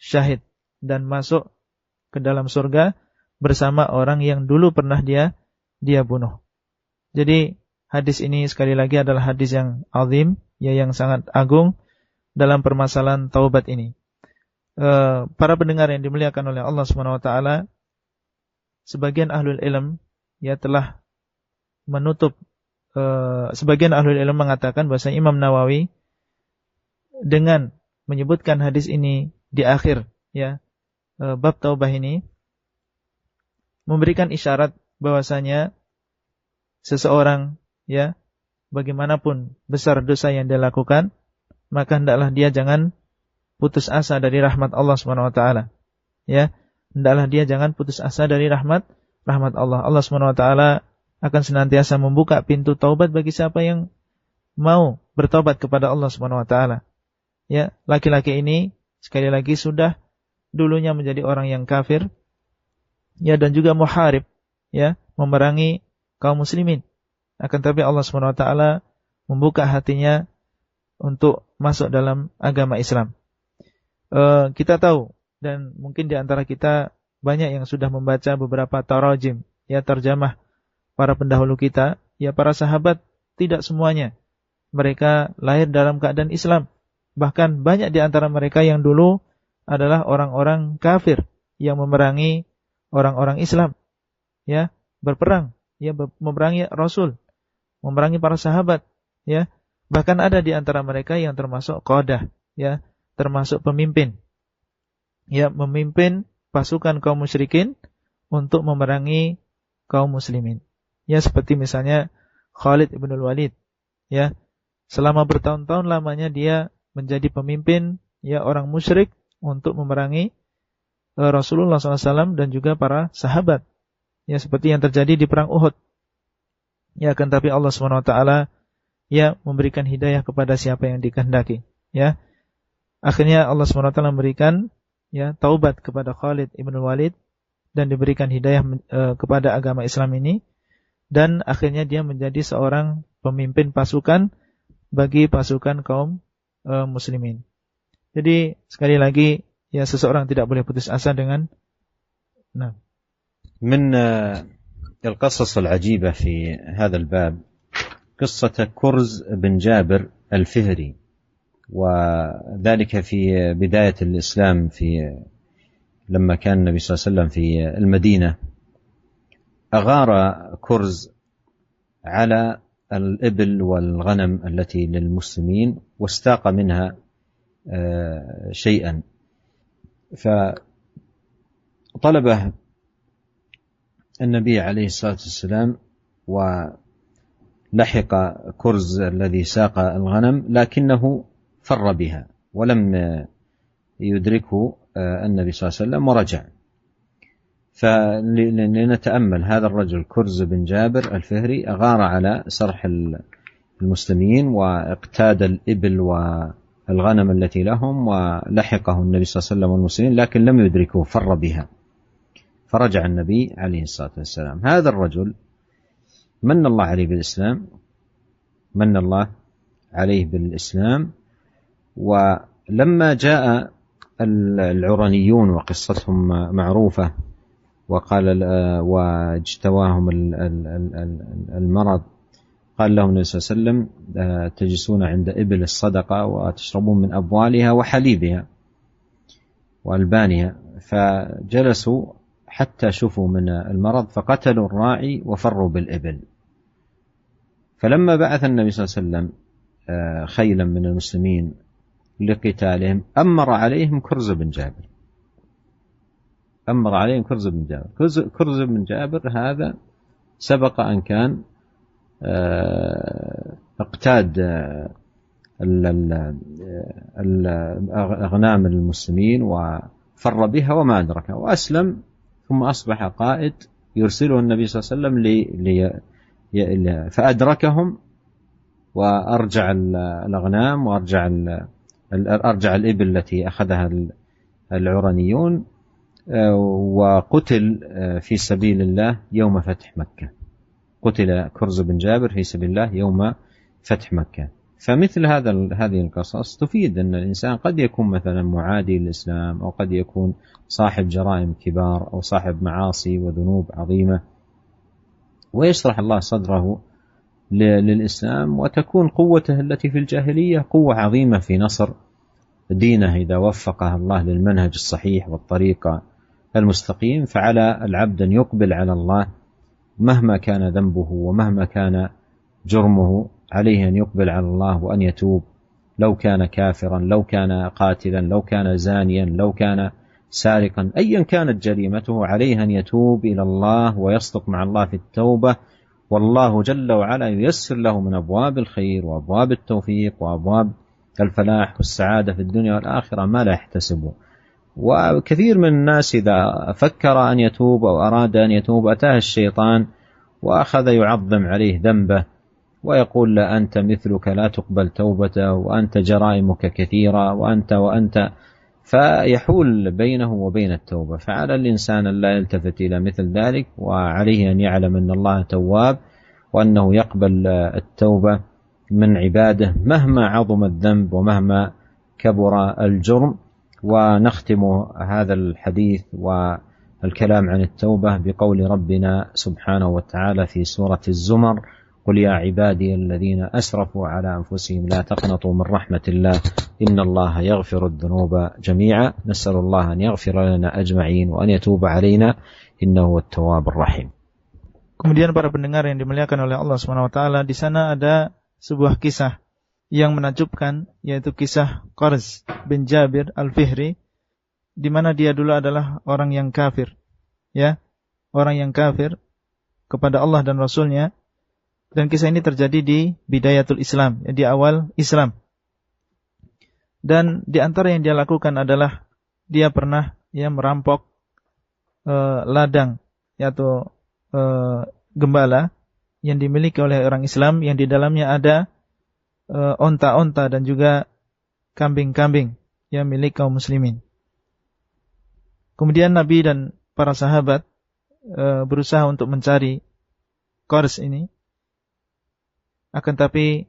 syahid dan masuk ke dalam surga bersama orang yang dulu pernah dia bunuh. Jadi hadis ini sekali lagi adalah hadis yang azim, ya yang sangat agung dalam permasalahan taubat ini. Para pendengar yang dimuliakan oleh Allah Subhanahu wa taala, sebagian ahlul ilm ya telah menutup, sebagian ahlul ilm mengatakan bahwa Imam Nawawi dengan menyebutkan hadis ini di akhir ya bab taubah ini memberikan isyarat bahwasanya seseorang ya bagaimanapun besar dosa yang dia lakukan, maka hendaklah dia jangan putus asa dari rahmat Allah Subhanahu wa taala. Ya, hendaklah dia jangan putus asa dari rahmat Allah. Allah Subhanahu wa taala akan senantiasa membuka pintu taubat bagi siapa yang mau bertobat kepada Allah Subhanahu wa taala. Ya, laki-laki ini sekali lagi sudah dulunya menjadi orang yang kafir, ya, dan juga muharib, ya, memerangi kaum muslimin. Akan tapi Allah Subhanahu wa taala membuka hatinya untuk masuk dalam agama Islam. Kita tahu dan mungkin di antara kita banyak yang sudah membaca beberapa tarajim, ya terjemah para pendahulu kita, ya para sahabat tidak semuanya mereka lahir dalam keadaan Islam. Bahkan banyak di antara mereka yang dulu adalah orang-orang kafir yang memerangi orang-orang Islam, ya, berperang, ya, memerangi Rasul, memerangi para sahabat, ya. Bahkan ada di antara mereka yang termasuk qadah, ya, termasuk pemimpin, ya, memimpin pasukan kaum musyrikin untuk memerangi kaum muslimin. Ya, seperti misalnya Khalid ibn al-Walid. Ya, selama bertahun-tahun lamanya dia menjadi pemimpin ya orang musyrik untuk memerangi Rasulullah SAW dan juga para sahabat. Ya, seperti yang terjadi di perang Uhud. Ya, akan tapi Allah SWT ya memberikan hidayah kepada siapa yang dikehendaki. Ya, akhirnya Allah SWT memberikan ya taubat kepada Khalid ibn Walid dan diberikan hidayah kepada agama Islam ini, dan akhirnya dia menjadi seorang pemimpin pasukan bagi pasukan kaum muslimin. Jadi sekali lagi ya seseorang tidak boleh putus asa dengan من القصص العجيبة في هذا الباب قصة كرز بن جابر الفهري، وذلك في بداية الإسلام لما كان النبي صلى الله عليه وسلم في المدينة. أغار كرز على الإبل والغنم التي للمسلمين واستاق منها شيئا، فطلبه النبي عليه الصلاة والسلام ولحق كرز الذي ساق الغنم لكنه فر بها ولم يدركه النبي صلى الله عليه وسلم ورجع. فلنتأمل هذا الرجل كرز بن جابر الفهري أغار على سرح المسلمين واقتاد الإبل والغنم التي لهم ولحقه النبي صلى الله عليه وسلم والمسلمين لكن لم يدركه، فر بها فرجع النبي عليه الصلاة والسلام. هذا الرجل من الله عليه بالإسلام، من الله عليه بالإسلام. ولما جاء العرنيون وقصتهم معروفة واجتواهم المرض، قال لهم النبي صلى الله عليه وسلم تجلسون عند إبل الصدقة وتشربون من أبوالها وحليبها وألبانها، فجلسوا حتى شفوا من المرض فقتلوا الراعي وفروا بالإبل. فلما بعث النبي صلى الله عليه وسلم خيلا من المسلمين لقتالهم أمر عليهم كرز بن جابر. كرز بن جابر هذا سبق أن كان اقتاد أغنام المسلمين وفر بها وما أدركها وأسلم، ثم أصبح قائد يرسله النبي صلى الله عليه وسلم فأدركهم وأرجع الأغنام وأرجع الإبل التي أخذها العرنيون، وقتل في سبيل الله يوم فتح مكة. قتل كرز بن جابر في سبيل الله يوم فتح مكة. فمثل هذه القصص تفيد أن الإنسان قد يكون مثلا معادي للإسلام، أو قد يكون صاحب جرائم كبار أو صاحب معاصي وذنوب عظيمة، ويشرح الله صدره للإسلام، وتكون قوته التي في الجاهلية قوة عظيمة في نصر دينه إذا وفقه الله للمنهج الصحيح والطريق المستقيم. فعلى العبد أن يقبل على الله مهما كان ذنبه ومهما كان جرمه، عليه أن يقبل على الله وأن يتوب، لو كان كافرا، لو كان قاتلا، لو كان زانيا، لو كان سارقا، أيا كانت جريمته عليه أن يتوب إلى الله ويصدق مع الله في التوبة، والله جل وعلا ييسر له من أبواب الخير وأبواب التوفيق وأبواب الفلاح والسعادة في الدنيا والآخرة ما لا يحتسبه. وكثير من الناس إذا فكر أن يتوب أو أراد أن يتوب أتاه الشيطان وأخذ يعظم عليه ذنبه ويقول لا أنت مثلك لا تقبل توبته، وأنت جرائمك كثيرة، وأنت فيحول بينه وبين التوبة. فعلى الإنسان أن لا يلتفت إلى مثل ذلك، وعليه أن يعلم أن الله تواب وأنه يقبل التوبة من عباده مهما عظم الذنب ومهما كبر الجرم. ونختم هذا الحديث والكلام عن التوبة بقول ربنا سبحانه وتعالى في سورة الزمر: قل يا عبادي الذين أسرفوا على أنفسهم لا تقنطوا من رحمة الله إن الله يغفر الذنوب جميعا. نسأل الله أن يغفر لنا أجمعين وأن يتوب علينا إنه هو التواب الرحيم. Kemudian para pendengar yang dimuliakan oleh Allah SWT, di sana ada sebuah kisah yang menakjubkan, yaitu kisah Qarz bin Jabir al-Fihri di mana dia dulu adalah orang yang kafir, ya, orang yang kafir kepada Allah dan Rasulnya. Dan kisah ini terjadi di bidayatul Islam, ya, di awal Islam. Dan di antara yang dia lakukan adalah dia pernah merampok ladang atau gembala yang dimiliki oleh orang Islam, yang di dalamnya ada onta-onta dan juga kambing-kambing yang milik kaum muslimin. Kemudian Nabi dan para sahabat berusaha untuk mencari Qars ini. Akan tapi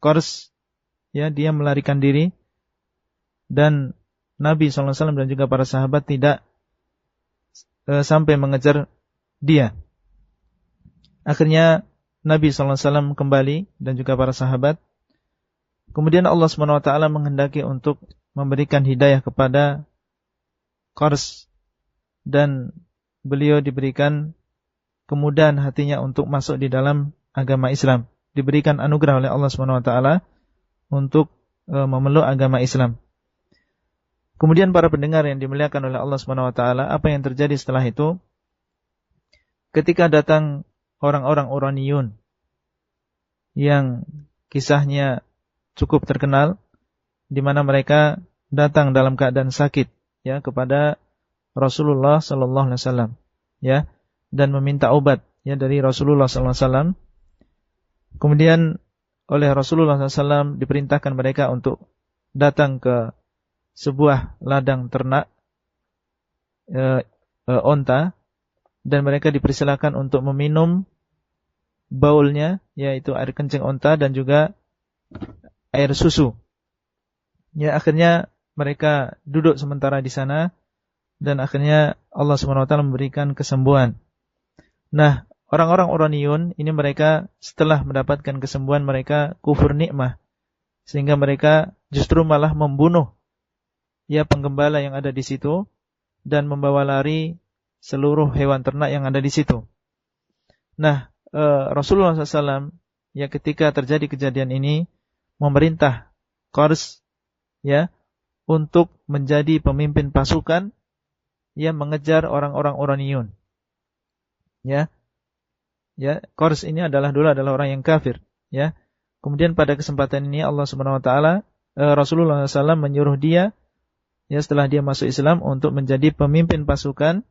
Qars, ya, dia melarikan diri, dan Nabi SAW dan juga para sahabat tidak sampai mengejar dia. Akhirnya Nabi SAW kembali dan juga para sahabat. Kemudian Allah SWT menghendaki untuk memberikan hidayah kepada Qars, dan beliau diberikan kemudahan hatinya untuk masuk di dalam agama Islam. Diberikan anugerah oleh Allah SWT untuk memeluk agama Islam. Kemudian para pendengar yang dimuliakan oleh Allah SWT, apa yang terjadi setelah itu? Ketika datang orang-orang Uraniyun yang kisahnya cukup terkenal, di mana mereka datang dalam keadaan sakit, ya, kepada Rasulullah sallallahu alaihi wasallam, ya, dan meminta obat, ya, dari Rasulullah sallallahu alaihi wasallam. Kemudian oleh Rasulullah SAW diperintahkan mereka untuk datang ke sebuah ladang ternak onta, dan mereka dipersilakan untuk meminum baulnya, yaitu air kencing onta dan juga air susu. Ya, akhirnya mereka duduk sementara di sana, dan akhirnya Allah SWT memberikan kesembuhan. Nah, orang-orang Uraniyun ini, mereka setelah mendapatkan kesembuhan, mereka kufur nikmah, sehingga mereka justru malah membunuh, ya, penggembala yang ada di situ, dan membawa lari seluruh hewan ternak yang ada di situ. Nah, Rasulullah SAW, ya, ketika terjadi kejadian ini, memerintah Qars, ya, untuk menjadi pemimpin pasukan yang mengejar orang-orang Uraniyun. Ya, Qars ini dulu adalah orang yang kafir, ya. Kemudian pada kesempatan ini Allah Subhanahu wa taala, Rasulullah SAW menyuruh dia, ya, setelah dia masuk Islam, untuk menjadi pemimpin pasukan,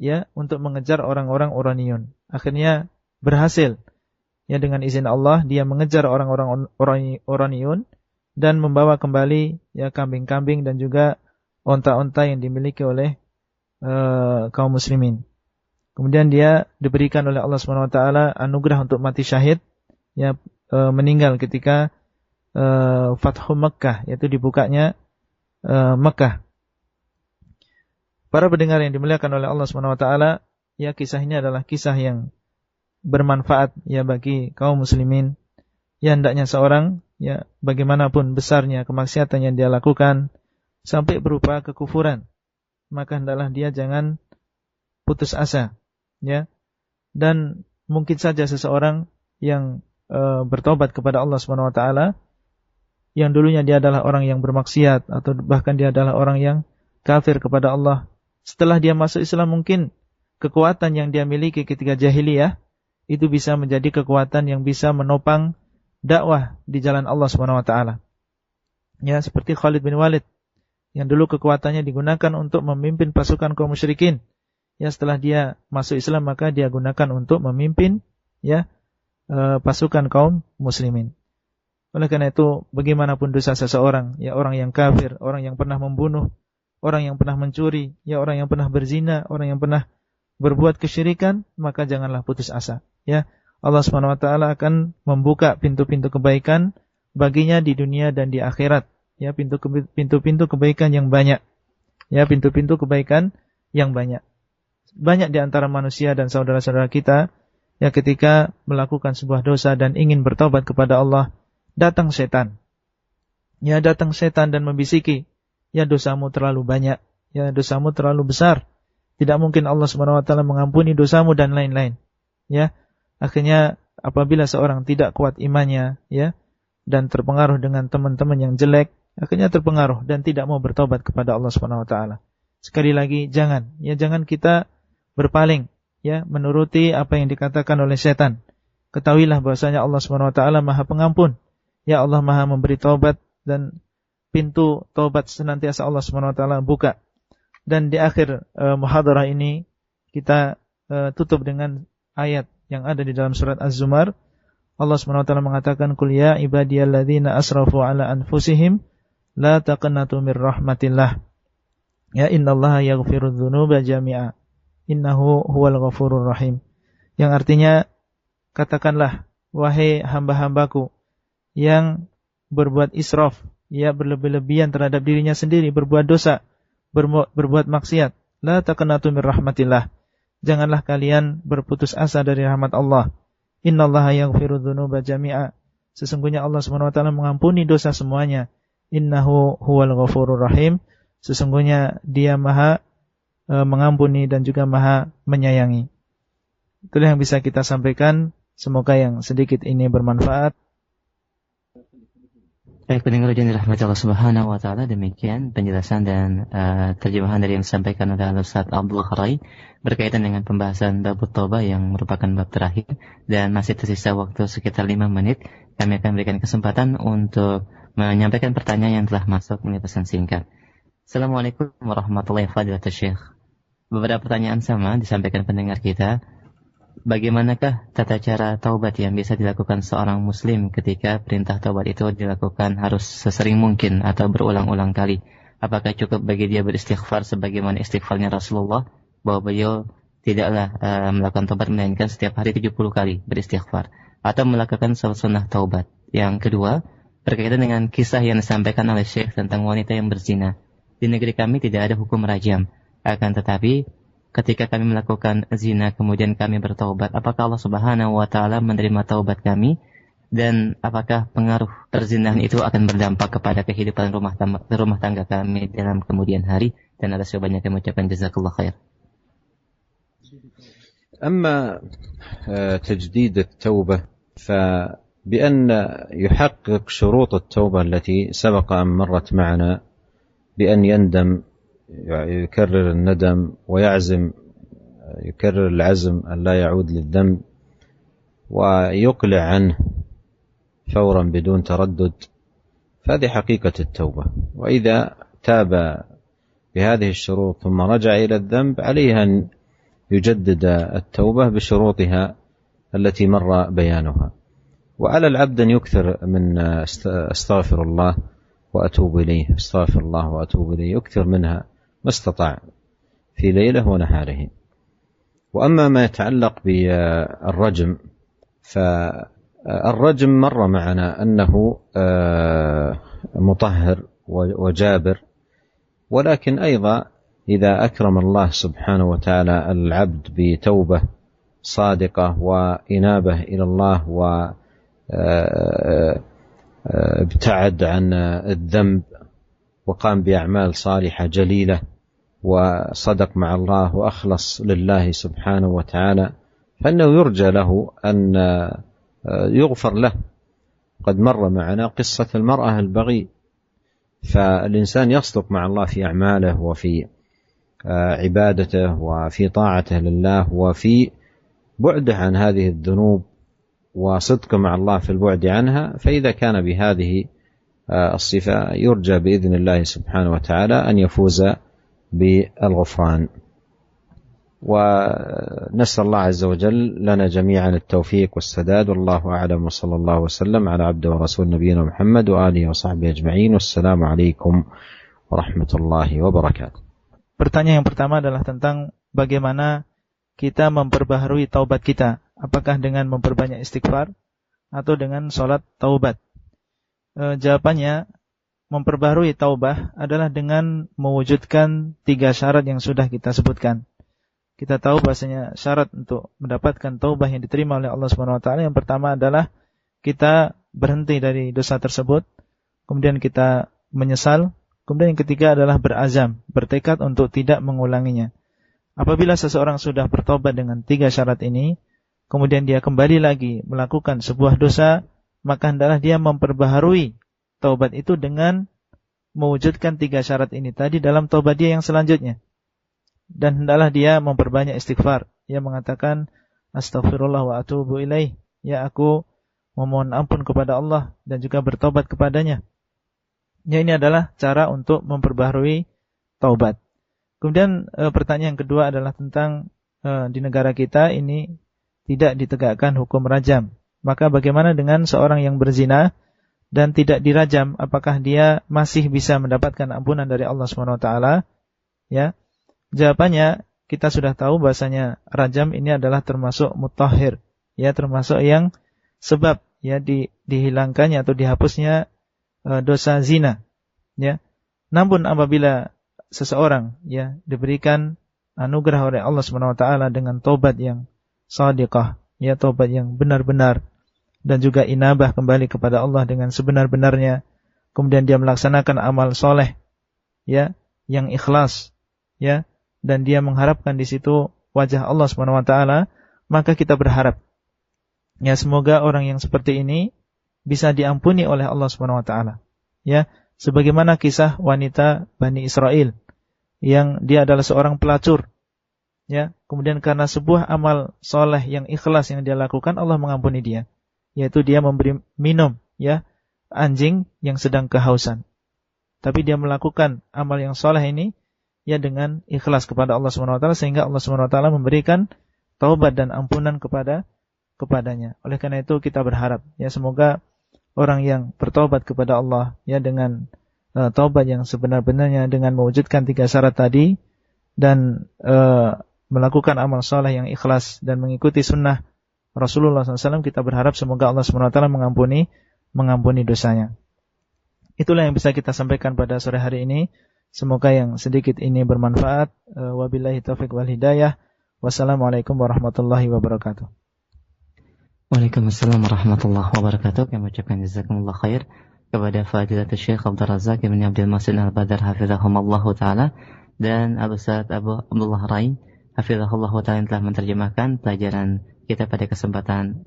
ya, untuk mengejar orang-orang Uraniyun. Akhirnya berhasil, ya, dengan izin Allah dia mengejar orang-orang Uraniyun dan membawa kembali, ya, kambing-kambing dan juga onta-onta yang dimiliki oleh kaum muslimin. Kemudian dia diberikan oleh Allah SWT anugerah untuk mati syahid, ya, meninggal ketika Fathu Mekkah, yaitu dibukanya Mekkah. Para pendengar yang dimuliakan oleh Allah SWT, ya, kisah ini adalah kisah yang bermanfaat, ya, bagi kaum muslimin. Ya, hendaknya seorang, ya, bagaimanapun besarnya kemaksiatan yang dia lakukan sampai berupa kekufuran, maka hendaklah dia jangan putus asa, ya. Dan mungkin saja seseorang yang bertobat kepada Allah SWT, yang dulunya dia adalah orang yang bermaksiat, atau bahkan dia adalah orang yang kafir kepada Allah, setelah dia masuk Islam, mungkin kekuatan yang dia miliki ketika jahiliyah itu bisa menjadi kekuatan yang bisa menopang dakwah di jalan Allah SWT. Ya, seperti Khalid bin Walid, yang dulu kekuatannya digunakan untuk memimpin pasukan kaum musyrikin. Ya, setelah dia masuk Islam, maka dia gunakan untuk memimpin, ya, pasukan kaum muslimin. Oleh karena itu, bagaimanapun dosa seseorang, ya, orang yang kafir, orang yang pernah membunuh, orang yang pernah mencuri, ya, orang yang pernah berzina, orang yang pernah berbuat kesyirikan, maka janganlah putus asa, ya. Allah SWT akan membuka pintu-pintu kebaikan baginya di dunia dan di akhirat, ya, pintu-pintu kebaikan yang banyak, ya, pintu-pintu kebaikan yang banyak. Banyak di antara manusia dan saudara-saudara kita, ya, ketika melakukan sebuah dosa dan ingin bertobat kepada Allah, datang setan. Ya, datang setan dan membisiki, ya, dosamu terlalu banyak, ya, dosamu terlalu besar. Tidak mungkin Allah SWT mengampuni dosamu dan lain-lain. Ya, akhirnya apabila seorang tidak kuat imannya, ya, dan terpengaruh dengan teman-teman yang jelek, akhirnya terpengaruh dan tidak mau bertobat kepada Allah Subhanahu wa taala. Sekali lagi jangan kita berpaling ya menuruti apa yang dikatakan oleh setan. Ketahuilah bahwasanya Allah Subhanahu wa taala Maha Pengampun. Ya Allah Maha memberi taubat dan pintu taubat senantiasa Allah Subhanahu wa taala buka. Dan di akhir muhadarah ini kita tutup dengan ayat yang ada di dalam surat Az-Zumar. Allah Subhanahu wa taala mengatakan, "Qul ya ibadiyalladzina asrafu ala anfusihim la taqnatu mir rahmatillah. Ya innallaha yaghfirudz dzunuba jami'a. Innahu huwal ghafurur rahim." Yang artinya, katakanlah wahai hamba-hambaku yang berbuat israf, ya berlebih-lebihan terhadap dirinya sendiri, berbuat dosa, berbuat maksiat, la taqnatu mir rahmatillah. Janganlah kalian berputus asa dari rahmat Allah. Innallaha yaghfirudz dzunuba jami'a. Sesungguhnya Allah Subhanahu wa taala mengampuni dosa semuanya. Innahu huwal ghafurur rahim. Sesungguhnya Dia Maha mengampuni dan juga Maha menyayangi. Itulah yang bisa kita sampaikan. Semoga yang sedikit ini bermanfaat. Baik, pendengar yang dirahmati Allah Subhanahu wa taala, demikian penjelasan dan terjemahan dari yang disampaikan oleh Ustaz Abdul Kharai berkaitan dengan pembahasan bab taubah yang merupakan bab terakhir, dan masih tersisa waktu sekitar 5 menit. Kami akan berikan kesempatan untuk menyampaikan pertanyaan yang telah masuk melalui pesan singkat. Assalamualaikum warahmatullahi wabarakatuh, Syekh. Beberapa pertanyaan sama disampaikan pendengar kita. Bagaimanakah tata cara taubat yang bisa dilakukan seorang muslim ketika perintah taubat itu dilakukan harus sesering mungkin atau berulang-ulang kali? Apakah cukup bagi dia beristighfar sebagaimana istighfarnya Rasulullah, bahwa beliau tidaklah melakukan taubat melainkan setiap hari 70 kali beristighfar, atau melakukan sunnah taubat? Yang kedua, berkaitan dengan kisah yang disampaikan oleh Syekh tentang wanita yang berzina. Di negeri kami tidak ada hukum rajam, akan tetapi ketika kami melakukan zina kemudian kami bertaubat, apakah Allah Subhanahu wa taala menerima taubat kami, dan apakah pengaruh perzinahan itu akan berdampak kepada kehidupan rumah tangga kami dalam kemudian hari? Dan atas banyak yang mengucapkan jazakallah khair. أما تجديد التوبة فبأن يحقق شروط التوبة التي سبق أن مرت معنا، بأن يندم، يكرر الندم ويعزم، يكرر العزم أن لا يعود للذنب ويقلع عنه فورا بدون تردد، فهذه حقيقة التوبة. وإذا تاب بهذه الشروط ثم رجع إلى الذنب عليه أن يجدد التوبة بشروطها التي مر بيانها. وعلى العبد أن يكثر من استغفر الله وأتوب إليه، استغفر الله وأتوب إليه، يكثر منها ما استطاع في ليله ونهاره. وأما ما يتعلق بالرجم، فالرجم مر معنا أنه مطهر وجابر، ولكن أيضا إذا أكرم الله سبحانه وتعالى العبد بتوبة صادقة وإنابة إلى الله وابتعد عن الذنب وقام بأعمال صالحة جليلة وصدق مع الله وأخلص لله سبحانه وتعالى، فإنه يرجى له أن يغفر له. قد مر معنا قصة المرأة البغي، فالإنسان يصدق مع الله في أعماله وفي عبادته وفي طاعته لله وفي بعده عن هذه الذنوب وصدق مع الله في البعد عنها، فإذا كان بهذه الصفة يرجى بإذن الله سبحانه وتعالى أن يفوز بالغفران. ونسأل الله عز وجل لنا جميعا التوفيق والسداد، والله أعلم، وصلى الله وسلم على عبده ورسول نبينا محمد وآله وصحبه أجمعين، والسلام عليكم ورحمة الله وبركاته. Pertanyaan yang pertama adalah tentang bagaimana kita memperbaharui taubat kita. Apakah dengan memperbanyak istighfar atau dengan sholat taubat? Jawabannya, memperbaharui taubah adalah dengan mewujudkan 3 syarat yang sudah kita sebutkan. Kita tahu bahasanya syarat untuk mendapatkan taubah yang diterima oleh Allah Subhanahu wa taala, yang pertama adalah kita berhenti dari dosa tersebut, kemudian kita menyesal, kemudian yang ketiga adalah berazam, bertekad untuk tidak mengulanginya. Apabila seseorang sudah bertobat dengan 3 syarat ini, kemudian dia kembali lagi melakukan sebuah dosa, maka hendaklah dia memperbaharui taubat itu dengan mewujudkan 3 syarat ini tadi dalam taubat dia yang selanjutnya. Dan hendaklah dia memperbanyak istighfar. Ia mengatakan, astaghfirullah wa atubu ilaih. Ya, aku memohon ampun kepada Allah dan juga bertobat kepadanya. Ya, ini adalah cara untuk memperbaharui taubat. Kemudian pertanyaan yang kedua adalah tentang di negara kita ini tidak ditegakkan hukum rajam. Maka bagaimana dengan seorang yang berzina dan tidak dirajam? Apakah dia masih bisa mendapatkan ampunan dari Allah SWT? Ya, jawabannya kita sudah tahu bahasanya rajam ini adalah termasuk mutahhir, ya, termasuk yang sebab ya dihilangkannya atau dihapusnya dosa zina, ya. Namun apabila seseorang ya diberikan anugerah oleh Allah SWT dengan taubat yang shadiqah, ya, taubat yang benar-benar, dan juga inabah kembali kepada Allah dengan sebenar-benarnya, kemudian dia melaksanakan amal soleh, ya, yang ikhlas, ya, dan dia mengharapkan di situ wajah Allah SWT, maka kita berharap ya semoga orang yang seperti ini bisa diampuni oleh Allah SWT. Ya, sebagaimana kisah wanita Bani Israel yang dia adalah seorang pelacur. Ya, kemudian karena sebuah amal soleh yang ikhlas yang dia lakukan, Allah mengampuni dia, yaitu dia memberi minum ya anjing yang sedang kehausan. Tapi dia melakukan amal yang soleh ini ya dengan ikhlas kepada Allah SWT, sehingga Allah SWT memberikan taubat dan ampunan kepadanya. Oleh karena itu kita berharap ya semoga orang yang bertaubat kepada Allah ya dengan taubat yang sebenar-benarnya, dengan mewujudkan 3 syarat tadi dan melakukan amal soleh yang ikhlas dan mengikuti sunnah Rasulullah SAW, kita berharap semoga Allah SWT mengampuni dosanya. Itulah yang bisa kita sampaikan pada sore hari ini. Semoga yang sedikit ini bermanfaat. Wabillahi taufiq wal hidayah. Wassalamualaikum warahmatullahi wabarakatuh. Waalaikumsalam warahmatullahi wabarakatuh. Kami ucapkan jazakumullah khair kepada Fadilatul Syekh Abdul Razak bin Abdul Masin Al-Badar hafizahumullahu taala dan Al-Ustaz Abu Abdullah Rain hafizahullahu taala yang telah menerjemahkan pelajaran kita pada kesempatan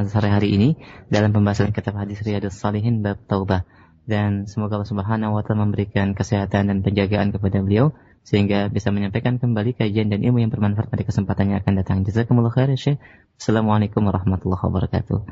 sore hari ini dalam pembahasan kitab hadis Riyadhus Shalihin bab taubah. Dan semoga Allah Subhanahu wa taala memberikan kesehatan dan penjagaan kepada beliau sehingga bisa menyampaikan kembali kajian dan ilmu yang bermanfaat pada kesempatan yang akan datang. Jazakumullah khair ya Syekh. Assalamualaikum warahmatullahi wabarakatuh.